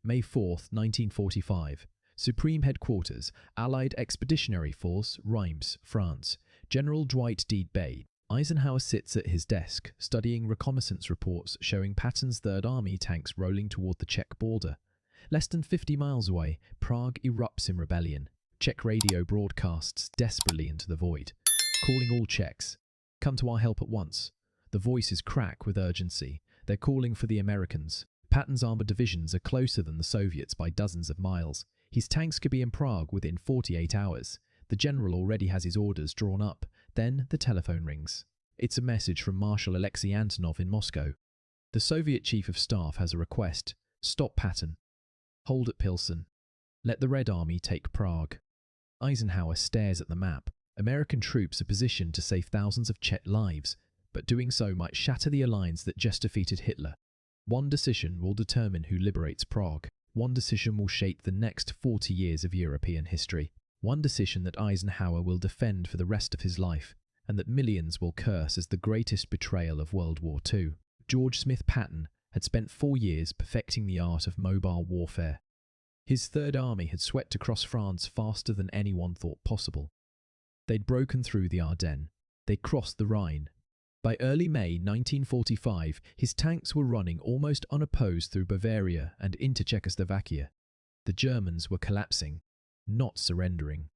May 4th, 1945. Supreme Headquarters, Allied Expeditionary Force, Reims, France. General Dwight D. Bay. Eisenhower sits at his desk, studying reconnaissance reports showing Patton's Third Army tanks rolling toward the Czech border. Less than 50 miles away, Prague erupts in rebellion. Czech radio broadcasts desperately into the void, calling all Czechs, "Come to our help at once." The voices crack with urgency. They're calling for the Americans. Patton's armored divisions are closer than the Soviets by dozens of miles. His tanks could be in Prague within 48 hours. The general already has his orders drawn up. Then the telephone rings. It's a message from Marshal Alexei Antonov in Moscow. The Soviet Chief of Staff has a request. Stop Patton. Hold at Pilsen. Let the Red Army take Prague. Eisenhower stares at the map. American troops are positioned to save thousands of Czech lives, but doing so might shatter the alliance that just defeated Hitler. One decision will determine who liberates Prague. One decision will shape the next 40 years of European history. One decision that Eisenhower will defend for the rest of his life, and that millions will curse as the greatest betrayal of World War II. George Smith Patton had spent 4 years perfecting the art of mobile warfare. His Third Army had swept across France faster than anyone thought possible. They'd broken through the Ardennes. They'd crossed the Rhine. By early May 1945, his tanks were running almost unopposed through Bavaria and into Czechoslovakia. The Germans were collapsing, not surrendering.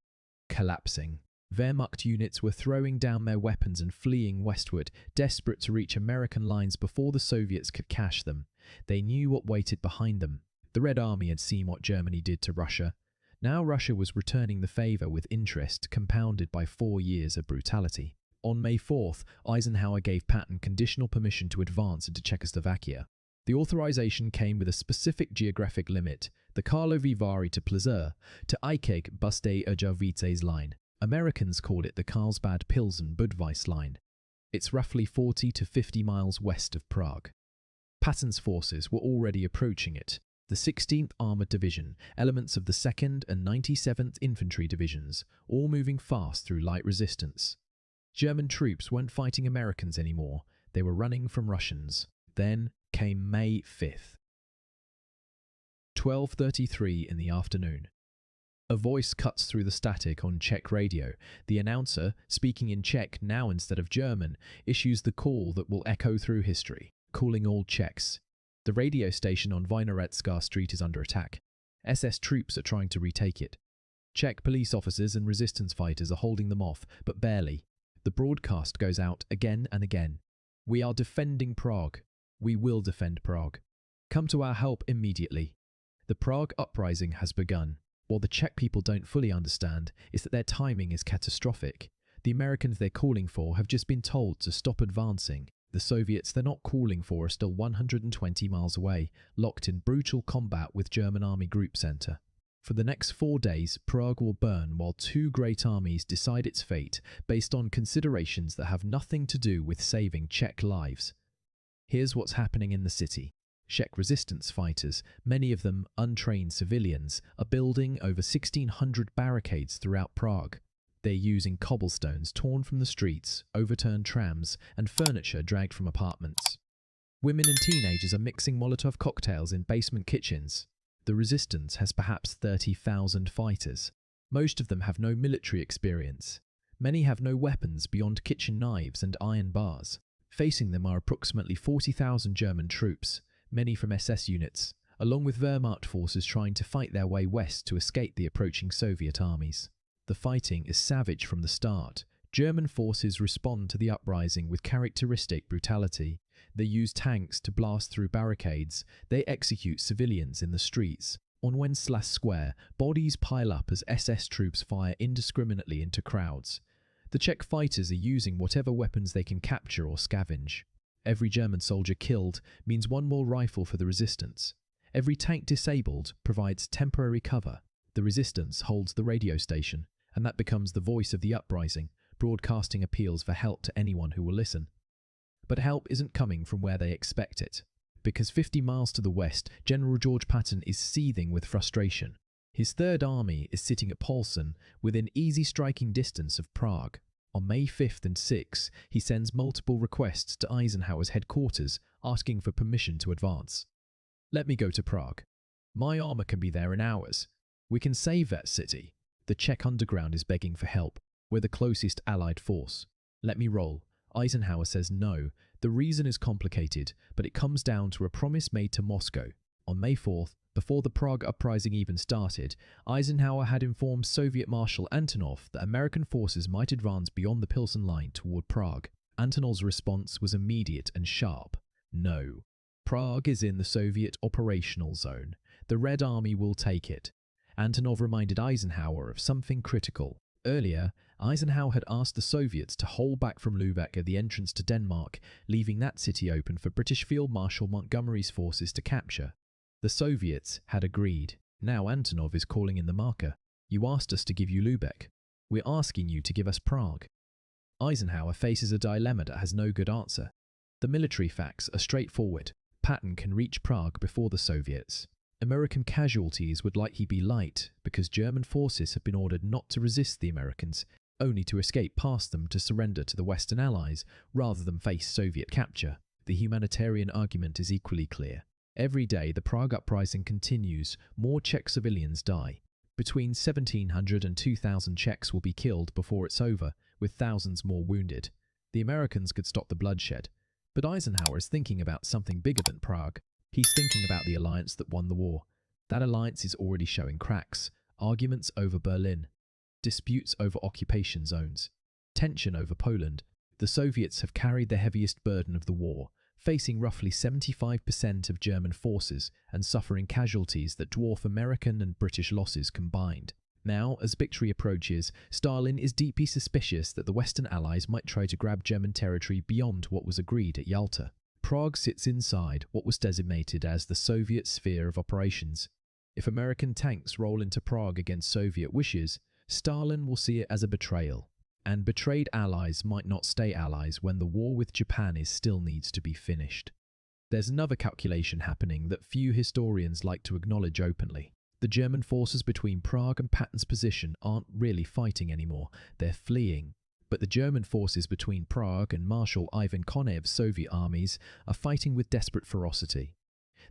Collapsing. Wehrmacht units were throwing down their weapons and fleeing westward, desperate to reach American lines before the Soviets could cache them. They knew what waited behind them. The Red Army had seen what Germany did to Russia. Now Russia was returning the favour with interest compounded by 4 years of brutality. On May 4th, Eisenhower gave Patton conditional permission to advance into Czechoslovakia. The authorization came with a specific geographic limit, the Karlovy Vary to Plzeň, to Ajkeg Bustej Erjovices line. Americans call it the Carlsbad Pilsen Budweis line. It's roughly 40 to 50 miles west of Prague. Patton's forces were already approaching it. The 16th Armoured Division, elements of the 2nd and 97th Infantry Divisions, all moving fast through light resistance. German troops weren't fighting Americans anymore. They were running from Russians. Then came May 5th. 12:33 in the afternoon. A voice cuts through the static on Czech radio. The announcer, speaking in Czech now instead of German, issues the call that will echo through history, calling all Czechs. The radio station on Vinohradská Street is under attack. SS troops are trying to retake it. Czech police officers and resistance fighters are holding them off, but barely. The broadcast goes out again and again. We are defending Prague. We will defend Prague. Come to our help immediately. The Prague Uprising has begun. What the Czech people don't fully understand is that their timing is catastrophic. The Americans they're calling for have just been told to stop advancing. The Soviets they're not calling for are still 120 miles away, locked in brutal combat with German Army Group Center. For the next 4 days, Prague will burn while 2 great armies decide its fate based on considerations that have nothing to do with saving Czech lives. Here's what's happening in the city. Czech resistance fighters, many of them untrained civilians, are building over 1,600 barricades throughout Prague. They're using cobblestones torn from the streets, overturned trams, and furniture dragged from apartments. Women and teenagers are mixing Molotov cocktails in basement kitchens. The resistance has perhaps 30,000 fighters. Most of them have no military experience. Many have no weapons beyond kitchen knives and iron bars. Facing them are approximately 40,000 German troops, many from SS units, along with Wehrmacht forces trying to fight their way west to escape the approaching Soviet armies. The fighting is savage from the start. German forces respond to the uprising with characteristic brutality. They use tanks to blast through barricades. They execute civilians in the streets. On Wenceslas Square, bodies pile up as SS troops fire indiscriminately into crowds. The Czech fighters are using whatever weapons they can capture or scavenge. Every German soldier killed means one more rifle for the resistance. Every tank disabled provides temporary cover. The resistance holds the radio station, and that becomes the voice of the uprising, broadcasting appeals for help to anyone who will listen. But help isn't coming from where they expect it, because 50 miles to the west, General George Patton is seething with frustration. His Third Army is sitting at Pilsen, within easy striking distance of Prague. On May 5th and 6th, he sends multiple requests to Eisenhower's headquarters, asking for permission to advance. "Let me go to Prague. My armor can be there in hours. We can save that city. The Czech underground is begging for help. We're the closest allied force. Let me roll. Eisenhower says no. The reason is complicated, but it comes down to a promise made to Moscow. On May 4th, before the Prague Uprising even started, Eisenhower had informed Soviet Marshal Antonov that American forces might advance beyond the Pilsen line toward Prague. Antonov's response was immediate and sharp. No. Prague is in the Soviet operational zone. The Red Army will take it. Antonov reminded Eisenhower of something critical. Earlier, Eisenhower had asked the Soviets to hold back from Lubeck at the entrance to Denmark, leaving that city open for British Field Marshal Montgomery's forces to capture. The Soviets had agreed. Now Antonov is calling in the marker. You asked us to give you Lubeck. We're asking you to give us Prague. Eisenhower faces a dilemma that has no good answer. The military facts are straightforward. Patton can reach Prague before the Soviets. American casualties would likely be light because German forces have been ordered not to resist the Americans, only to escape past them to surrender to the Western Allies rather than face Soviet capture. The humanitarian argument is equally clear. Every day the Prague Uprising continues, more Czech civilians die. Between 1,700 and 2,000 Czechs will be killed before it's over, with thousands more wounded. The Americans could stop the bloodshed. But Eisenhower is thinking about something bigger than Prague. He's thinking about the alliance that won the war. That alliance is already showing cracks. Arguments over Berlin. Disputes over occupation zones. Tension over Poland. The Soviets have carried the heaviest burden of the war, facing roughly 75% of German forces and suffering casualties that dwarf American and British losses combined. Now, as victory approaches, Stalin is deeply suspicious that the Western Allies might try to grab German territory beyond what was agreed at Yalta. Prague sits inside what was designated as the Soviet sphere of operations. If American tanks roll into Prague against Soviet wishes, Stalin will see it as a betrayal. And betrayed allies might not stay allies when the war with Japan still needs to be finished. There's another calculation happening that few historians like to acknowledge openly. The German forces between Prague and Patton's position aren't really fighting anymore, they're fleeing. But the German forces between Prague and Marshal Ivan Konev's Soviet armies are fighting with desperate ferocity.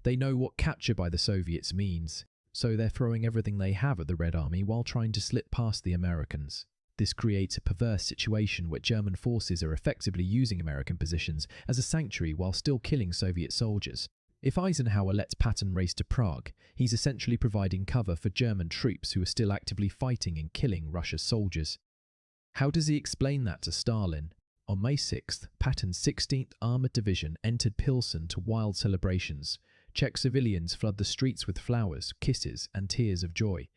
They know what capture by the Soviets means, so they're throwing everything they have at the Red Army while trying to slip past the Americans. This creates a perverse situation where German forces are effectively using American positions as a sanctuary while still killing Soviet soldiers. If Eisenhower lets Patton race to Prague, he's essentially providing cover for German troops who are still actively fighting and killing Russia's soldiers. How does he explain that to Stalin? On May 6th, Patton's 16th Armoured Division entered Pilsen to wild celebrations. Czech civilians flood the streets with flowers, kisses, and tears of joy.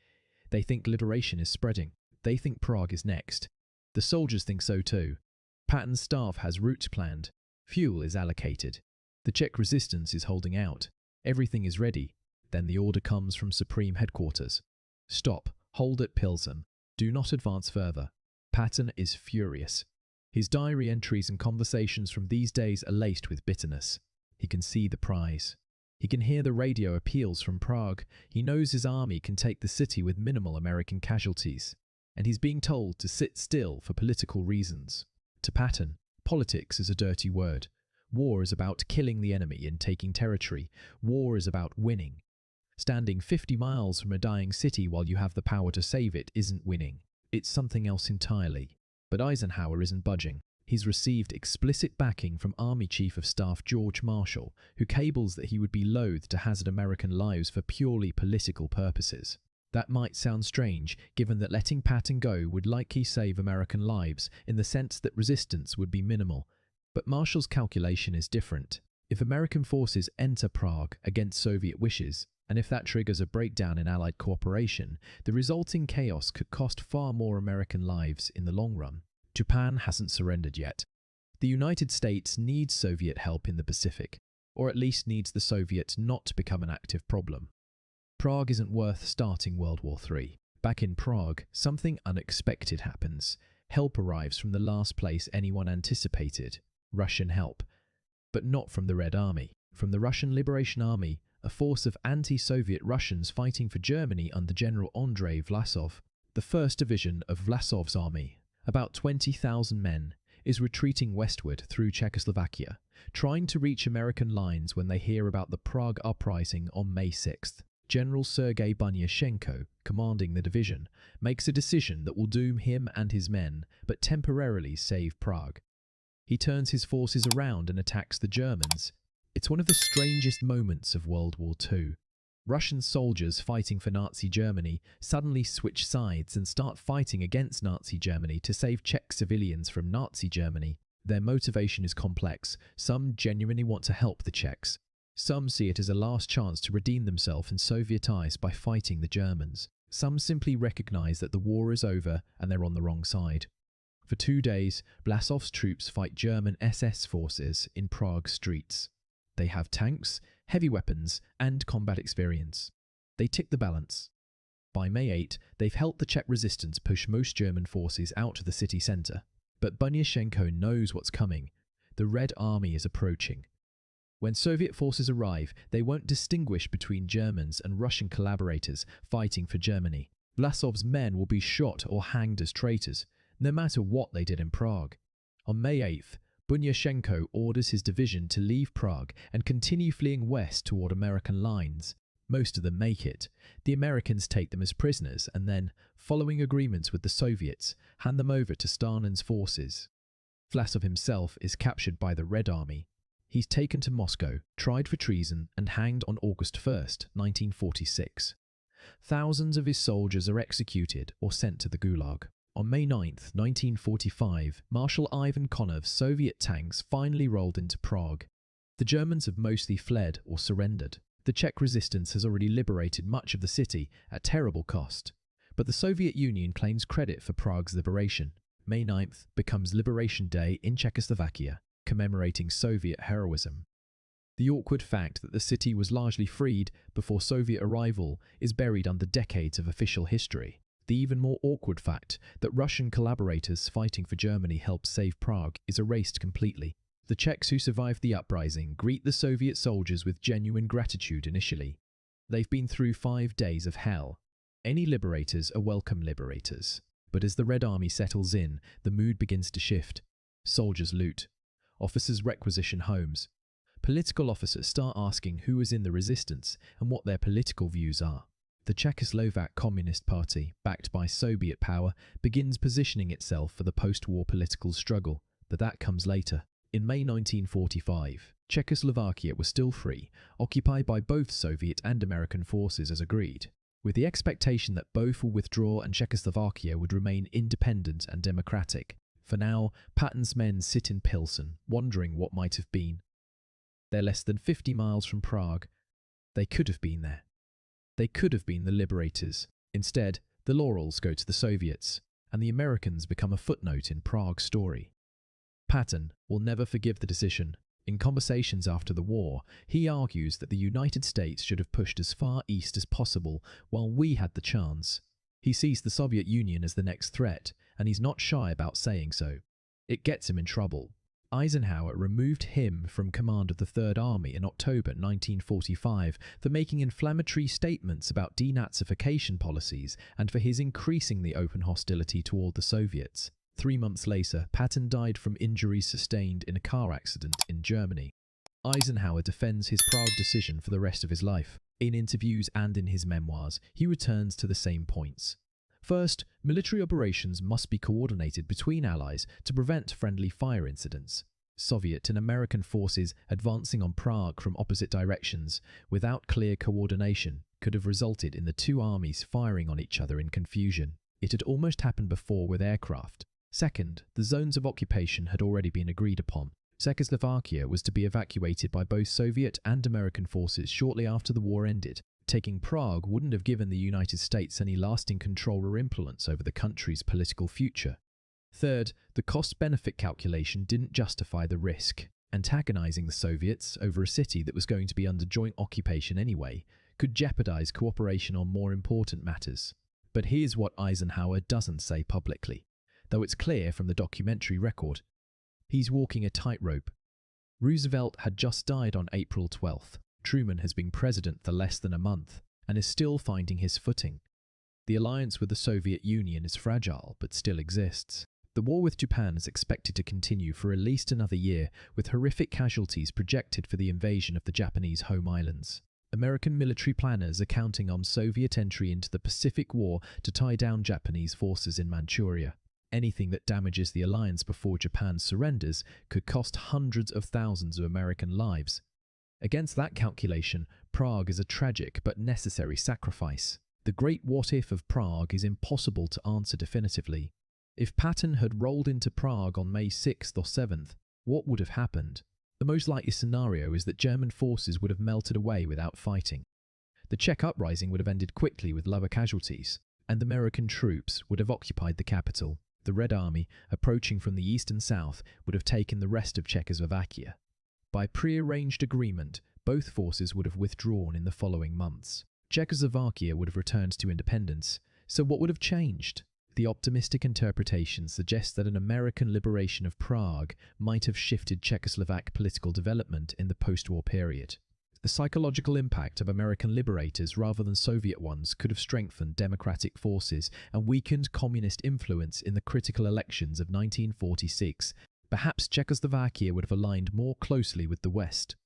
They think liberation is spreading. They think Prague is next. The soldiers think so too. Patton's staff has routes planned. Fuel is allocated. The Czech resistance is holding out. Everything is ready. Then the order comes from Supreme Headquarters. Stop. Hold at Pilsen. Do not advance further. Patton is furious. His diary entries and conversations from these days are laced with bitterness. He can see the prize. He can hear the radio appeals from Prague. He knows his army can take the city with minimal American casualties. And he's being told to sit still for political reasons. To Patton, politics is a dirty word. War is about killing the enemy and taking territory. War is about winning. Standing 50 miles from a dying city while you have the power to save it isn't winning. It's something else entirely. But Eisenhower isn't budging. He's received explicit backing from Army Chief of Staff George Marshall, who cables that he would be loath to hazard American lives for purely political purposes. That might sound strange, given that letting Patton go would likely save American lives in the sense that resistance would be minimal. But Marshall's calculation is different. If American forces enter Prague against Soviet wishes, and if that triggers a breakdown in Allied cooperation, the resulting chaos could cost far more American lives in the long run. Japan hasn't surrendered yet. The United States needs Soviet help in the Pacific, or at least needs the Soviets not to become an active problem. Prague isn't worth starting World War III. Back in Prague, something unexpected happens. Help arrives from the last place anyone anticipated, Russian help. But not from the Red Army. From the Russian Liberation Army, a force of anti-Soviet Russians fighting for Germany under General Andrei Vlasov. The 1st Division of Vlasov's army, about 20,000 men, is retreating westward through Czechoslovakia, trying to reach American lines when they hear about the Prague Uprising on May 6th. General Sergei Bunyashchenko, commanding the division, makes a decision that will doom him and his men, but temporarily save Prague. He turns his forces around and attacks the Germans. It's one of the strangest moments of World War II. Russian soldiers fighting for Nazi Germany suddenly switch sides and start fighting against Nazi Germany to save Czech civilians from Nazi Germany. Their motivation is complex. Some genuinely want to help the Czechs. Some see it as a last chance to redeem themselves and Sovietize by fighting the Germans. Some simply recognize that the war is over and they're on the wrong side. For 2 days, Vlasov's troops fight German SS forces in Prague streets. They have tanks, heavy weapons, and combat experience. They tick the balance. By May 8, they've helped the Czech resistance push most German forces out of the city centre. But Bunyashchenko knows what's coming. The Red Army is approaching. When Soviet forces arrive, they won't distinguish between Germans and Russian collaborators fighting for Germany. Vlasov's men will be shot or hanged as traitors, no matter what they did in Prague. On May 8th, Bunyashchenko orders his division to leave Prague and continue fleeing west toward American lines. Most of them make it. The Americans take them as prisoners and then, following agreements with the Soviets, hand them over to Stalin's forces. Vlasov himself is captured by the Red Army. He's taken to Moscow, tried for treason, and hanged on August 1st, 1946. Thousands of his soldiers are executed or sent to the Gulag. On May 9th, 1945, Marshal Ivan Konov's Soviet tanks finally rolled into Prague. The Germans have mostly fled or surrendered. The Czech resistance has already liberated much of the city at terrible cost. But the Soviet Union claims credit for Prague's liberation. May 9th becomes Liberation Day in Czechoslovakia, commemorating Soviet heroism. The awkward fact that the city was largely freed before Soviet arrival is buried under decades of official history. The even more awkward fact that Russian collaborators fighting for Germany helped save Prague is erased completely. The Czechs who survived the uprising greet the Soviet soldiers with genuine gratitude initially. They've been through 5 days of hell. Any liberators are welcome liberators. But as the Red Army settles in, the mood begins to shift. Soldiers loot. Officers requisition homes. Political officers start asking who is in the resistance and what their political views are. The Czechoslovak Communist Party, backed by Soviet power, begins positioning itself for the post-war political struggle, but that comes later. In May 1945, Czechoslovakia was still free, occupied by both Soviet and American forces as agreed, with the expectation that both will withdraw and Czechoslovakia would remain independent and democratic. For now, Patton's men sit in Pilsen, wondering what might have been. They're less than 50 miles from Prague. They could have been there. They could have been the liberators. Instead, the laurels go to the Soviets, and the Americans become a footnote in Prague's story. Patton will never forgive the decision. In conversations after the war, he argues that the United States should have pushed as far east as possible while we had the chance. He sees the Soviet Union as the next threat, and he's not shy about saying so. It gets him in trouble. Eisenhower removed him from command of the Third Army in October 1945 for making inflammatory statements about denazification policies and for his increasingly open hostility toward the Soviets. 3 months later, Patton died from injuries sustained in a car accident in Germany. Eisenhower defends his Prague decision for the rest of his life. In interviews and in his memoirs, he returns to the same points. First, military operations must be coordinated between allies to prevent friendly fire incidents. Soviet and American forces advancing on Prague from opposite directions without clear coordination could have resulted in the two armies firing on each other in confusion. It had almost happened before with aircraft. Second, the zones of occupation had already been agreed upon. Czechoslovakia was to be evacuated by both Soviet and American forces shortly after the war ended. Taking Prague wouldn't have given the United States any lasting control or influence over the country's political future. Third, the cost-benefit calculation didn't justify the risk. Antagonizing the Soviets over a city that was going to be under joint occupation anyway could jeopardize cooperation on more important matters. But here's what Eisenhower doesn't say publicly, though it's clear from the documentary record. He's walking a tightrope. Roosevelt had just died on April 12th. Truman has been president for less than a month and is still finding his footing. The alliance with the Soviet Union is fragile but still exists. The war with Japan is expected to continue for at least another year, with horrific casualties projected for the invasion of the Japanese home islands. American military planners are counting on Soviet entry into the Pacific War to tie down Japanese forces in Manchuria. Anything that damages the alliance before Japan surrenders could cost hundreds of thousands of American lives. Against that calculation, Prague is a tragic but necessary sacrifice. The great what-if of Prague is impossible to answer definitively. If Patton had rolled into Prague on May 6th or 7th, what would have happened? The most likely scenario is that German forces would have melted away without fighting. The Czech uprising would have ended quickly with lower casualties, and American troops would have occupied the capital. The Red Army, approaching from the east and south, would have taken the rest of Czechoslovakia. By pre-arranged agreement, both forces would have withdrawn in the following months. Czechoslovakia would have returned to independence. So what would have changed? The optimistic interpretation suggests that an American liberation of Prague might have shifted Czechoslovak political development in the post-war period. The psychological impact of American liberators rather than Soviet ones could have strengthened democratic forces and weakened communist influence in the critical elections of 1946. Perhaps Czechoslovakia would have aligned more closely with the West.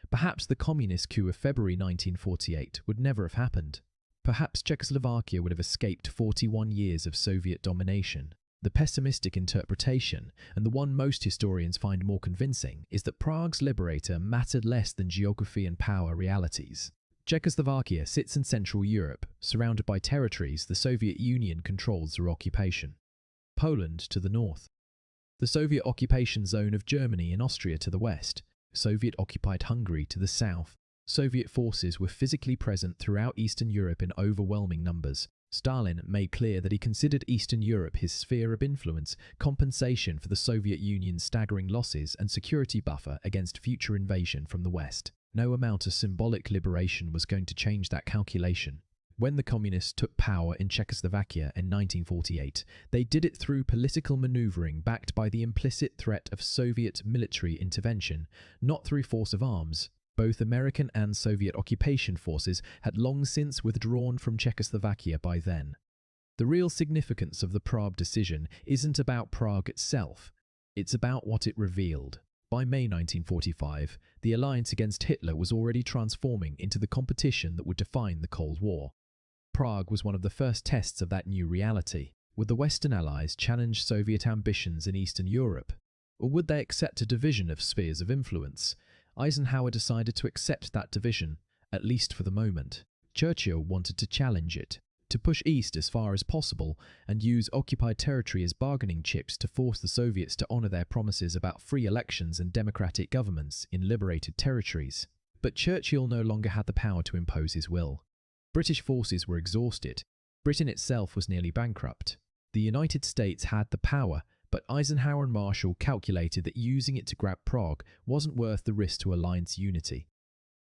Perhaps the communist coup of February 1948 would never have happened. Perhaps Czechoslovakia would have escaped 41 years of Soviet domination. The pessimistic interpretation, and the one most historians find more convincing, is that Prague's liberator mattered less than geography and power realities. Czechoslovakia sits in Central Europe, surrounded by territories the Soviet Union controls through occupation. Poland to the north. The Soviet occupation zone of Germany and Austria to the west. Soviet-occupied Hungary to the south. Soviet forces were physically present throughout Eastern Europe in overwhelming numbers. Stalin made clear that he considered Eastern Europe his sphere of influence, compensation for the Soviet Union's staggering losses and security buffer against future invasion from the West. No amount of symbolic liberation was going to change that calculation. When the communists took power in Czechoslovakia in 1948, they did it through political maneuvering backed by the implicit threat of Soviet military intervention, not through force of arms. Both American and Soviet occupation forces had long since withdrawn from Czechoslovakia by then. The real significance of the Prague decision isn't about Prague itself, it's about what it revealed. By May 1945, the alliance against Hitler was already transforming into the competition that would define the Cold War. Prague was one of the first tests of that new reality. Would the Western Allies challenge Soviet ambitions in Eastern Europe? Or would they accept a division of spheres of influence? Eisenhower decided to accept that division, at least for the moment. Churchill wanted to challenge it, to push east as far as possible and use occupied territory as bargaining chips to force the Soviets to honor their promises about free elections and democratic governments in liberated territories. But Churchill no longer had the power to impose his will. British forces were exhausted. Britain itself was nearly bankrupt. The United States had the power, but Eisenhower and Marshall calculated that using it to grab Prague wasn't worth the risk to alliance unity.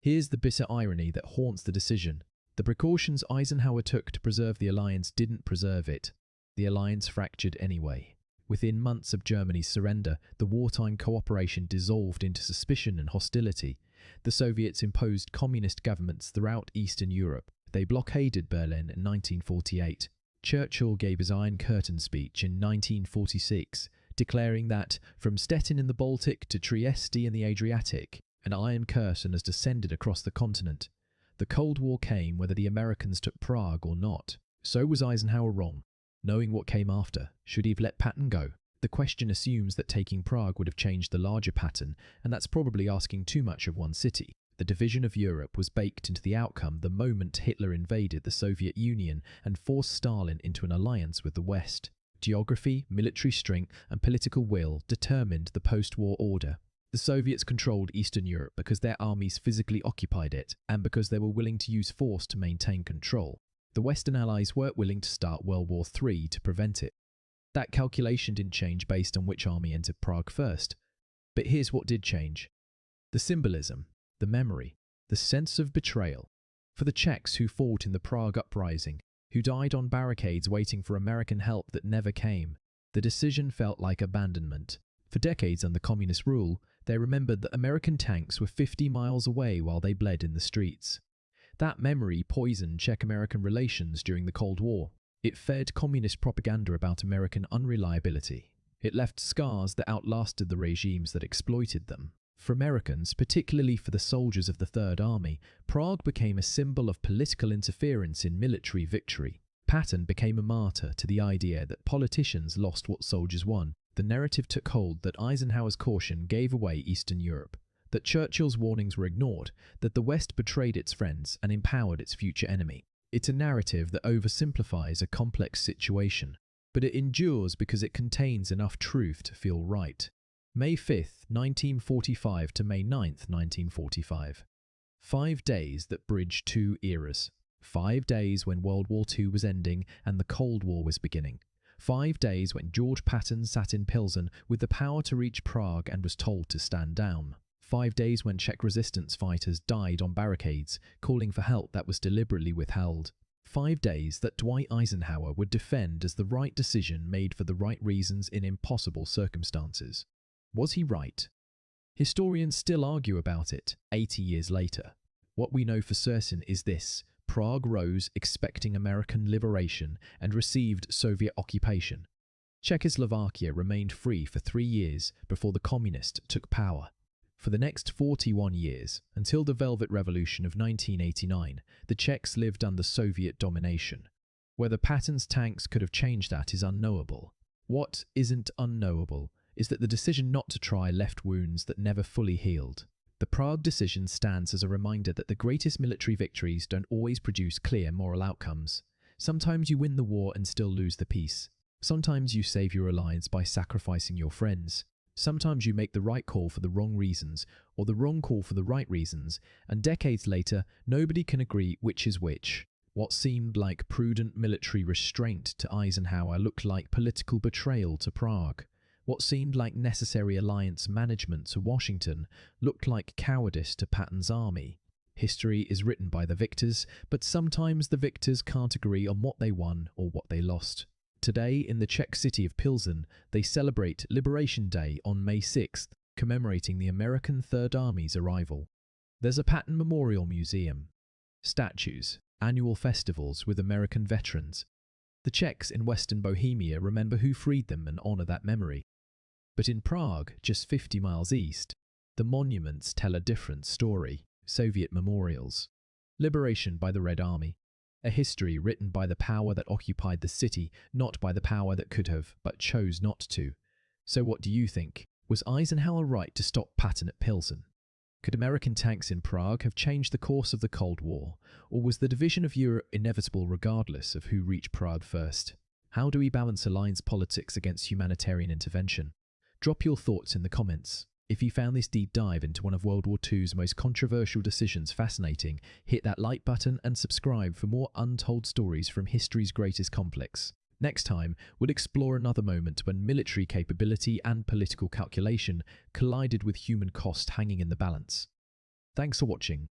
Here's the bitter irony that haunts the decision. The precautions Eisenhower took to preserve the alliance didn't preserve it. The alliance fractured anyway. Within months of Germany's surrender, the wartime cooperation dissolved into suspicion and hostility. The Soviets imposed communist governments throughout Eastern Europe. They blockaded Berlin in 1948. Churchill gave his Iron Curtain speech in 1946, declaring that, from Stettin in the Baltic to Trieste in the Adriatic, an Iron Curtain has descended across the continent. The Cold War came whether the Americans took Prague or not. So was Eisenhower wrong? Knowing what came after, should he have let Patton go? The question assumes that taking Prague would have changed the larger pattern, and that's probably asking too much of one city. The division of Europe was baked into the outcome the moment Hitler invaded the Soviet Union and forced Stalin into an alliance with the West. Geography, military strength, and political will determined the post-war order. The Soviets controlled Eastern Europe because their armies physically occupied it, and because they were willing to use force to maintain control. The Western Allies weren't willing to start World War III to prevent it. That calculation didn't change based on which army entered Prague first. But here's what did change. The symbolism. The memory, the sense of betrayal. For the Czechs who fought in the Prague Uprising, who died on barricades waiting for American help that never came, the decision felt like abandonment. For decades under communist rule, they remembered that American tanks were 50 miles away while they bled in the streets. That memory poisoned Czech-American relations during the Cold War. It fed communist propaganda about American unreliability. It left scars that outlasted the regimes that exploited them. For Americans, particularly for the soldiers of the Third Army, Prague became a symbol of political interference in military victory. Patton became a martyr to the idea that politicians lost what soldiers won. The narrative took hold that Eisenhower's caution gave away Eastern Europe, that Churchill's warnings were ignored, that the West betrayed its friends and empowered its future enemy. It's a narrative that oversimplifies a complex situation, but it endures because it contains enough truth to feel right. May 5th, 1945 to May 9th, 1945. 5 days that bridge two eras. 5 days when World War II was ending and the Cold War was beginning. 5 days when George Patton sat in Pilsen with the power to reach Prague and was told to stand down. 5 days when Czech resistance fighters died on barricades, calling for help that was deliberately withheld. 5 days that Dwight Eisenhower would defend as the right decision made for the right reasons in impossible circumstances. Was he right? Historians still argue about it, 80 years later. What we know for certain is this: Prague rose expecting American liberation and received Soviet occupation. Czechoslovakia remained free for 3 years before the communists took power. For the next 41 years, until the Velvet Revolution of 1989, the Czechs lived under Soviet domination. Whether Patton's tanks could have changed that is unknowable. What isn't unknowable is that the decision not to try left wounds that never fully healed. The Prague decision stands as a reminder that the greatest military victories don't always produce clear moral outcomes. Sometimes you win the war and still lose the peace. Sometimes you save your alliance by sacrificing your friends. Sometimes you make the right call for the wrong reasons, or the wrong call for the right reasons, and decades later, nobody can agree which is which. What seemed like prudent military restraint to Eisenhower looked like political betrayal to Prague. What seemed like necessary alliance management to Washington looked like cowardice to Patton's army. History is written by the victors, but sometimes the victors can't agree on what they won or what they lost. Today, in the Czech city of Pilsen, they celebrate Liberation Day on May 6th, commemorating the American Third Army's arrival. There's a Patton Memorial Museum, statues, annual festivals with American veterans. The Czechs in Western Bohemia remember who freed them and honor that memory. But in Prague, just 50 miles east, the monuments tell a different story. Soviet memorials. Liberation by the Red Army. A history written by the power that occupied the city, not by the power that could have, but chose not to. So what do you think? Was Eisenhower right to stop Patton at Pilsen? Could American tanks in Prague have changed the course of the Cold War? Or was the division of Europe inevitable regardless of who reached Prague first? How do we balance alliance politics against humanitarian intervention? Drop your thoughts in the comments. If you found this deep dive into one of World War II's most controversial decisions fascinating, hit that like button and subscribe for more untold stories from history's greatest conflicts. Next time, we'll explore another moment when military capability and political calculation collided with human cost hanging in the balance. Thanks for watching.